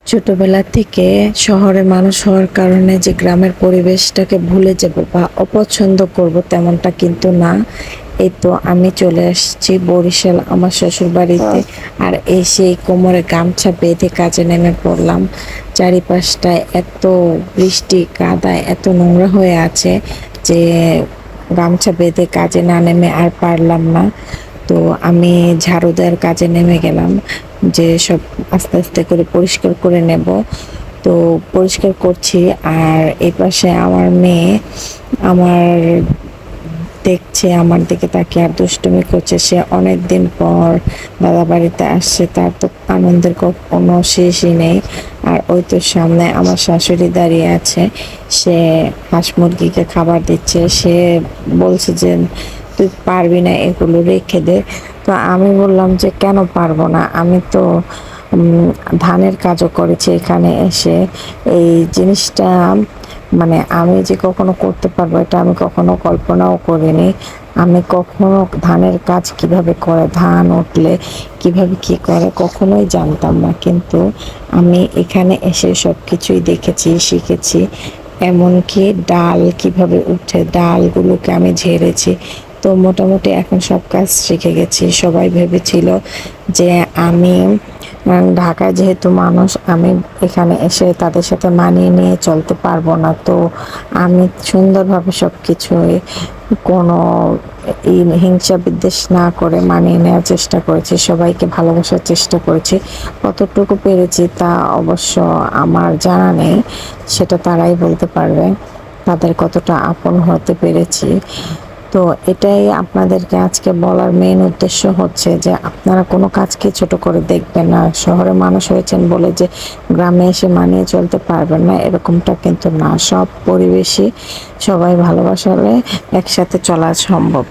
ছোটবেলা থেকে শহরে মানুষ হওয়ার কারণে যে গ্রামের পরিবেশটাকে ভুলে যাব বা অপছন্দ করব তেমনটা কিন্তু না। এই তো আমি চলে আসছি বরিশাল আমার শ্বশুর বাড়িতে। আর এসে কোমরে গামছা বেঁধে কাজে নেমে পড়লাম। চারিপাশটায় এত বৃষ্টি কাদায় এত নোংরা হয়ে আছে যে গামছা বেঁধে কাজে না নেমে আর পারলাম না। তো আমি ঝাড়ু দেওয়ার কাজে নেমে গেলাম, যে সব আস্তে আস্তে করে পরিষ্কার করে নেব। তো পরিষ্কার করছি, আর এই পাশে আমার মেয়ে আমার দেখছে, আমার দিকে তাকিয়ে আর দুষ্টুমি করছে। সে অনেক দিন পর দাদা বাড়িতে আসছে, তার তো আনন্দের কোনো শেষই নেই। আর ওই তো সামনে আমার শাশুড়ি দাঁড়িয়ে আছে, সে হাঁস মুরগিকে খাবার দিচ্ছে। সে বলছে যে তুই পারবি না, এগুলো রেখে দে। তো আমি বললাম যে কেন পারবো না, আমি তো ধানের কাজও করেছি এখানে এসে। এই জিনিসটা মানে আমি যে কখনো করতে পারবো এটা আমি কখনো কল্পনাও করিনি। আমি কখনো ধানের কাজ কিভাবে করে, ধান উঠলে কিভাবে কি করে কখনোই জানতাম না, কিন্তু আমি এখানে এসে সব কিছুই দেখেছি, শিখেছি। এমনকি ডাল কিভাবে উঠে, ডালগুলোকে আমি ঝেড়েছি। তো মোটামুটি এখন সব কাজ শিখে গেছি। সবাই ভেবেছিল যে আমি ঢাকায় যেহেতু মানুষ, আমি এখানে এসে তাদের সাথে মানিয়ে নিয়ে চলতে পারবো না। তো আমি সুন্দরভাবে সব কিছুই কোনো হিংসা বিদ্বেষ না করে মানিয়ে নেওয়ার চেষ্টা করেছি, সবাইকে ভালোবাসার চেষ্টা করেছি। কতটুকু পেরেছি তা অবশ্য আমার জানা নেই, সেটা তারাই বলতে পারবে তাদের কতটা আপন হতে পেরেছি। তো এটাই আপনাদেরকে আজকে বলার মেইন উদ্দেশ্য হচ্ছে যে আপনারা কোনো কাজকে ছোট করে দেখবেন না। শহরে মানুষ হয়েছেন বলে যে গ্রামে এসে মানিয়ে চলতে পারবেন না, এরকমটা কিন্তু না। সব পরিবেশই সবাই ভালোবাসলে একসাথে চলা সম্ভব।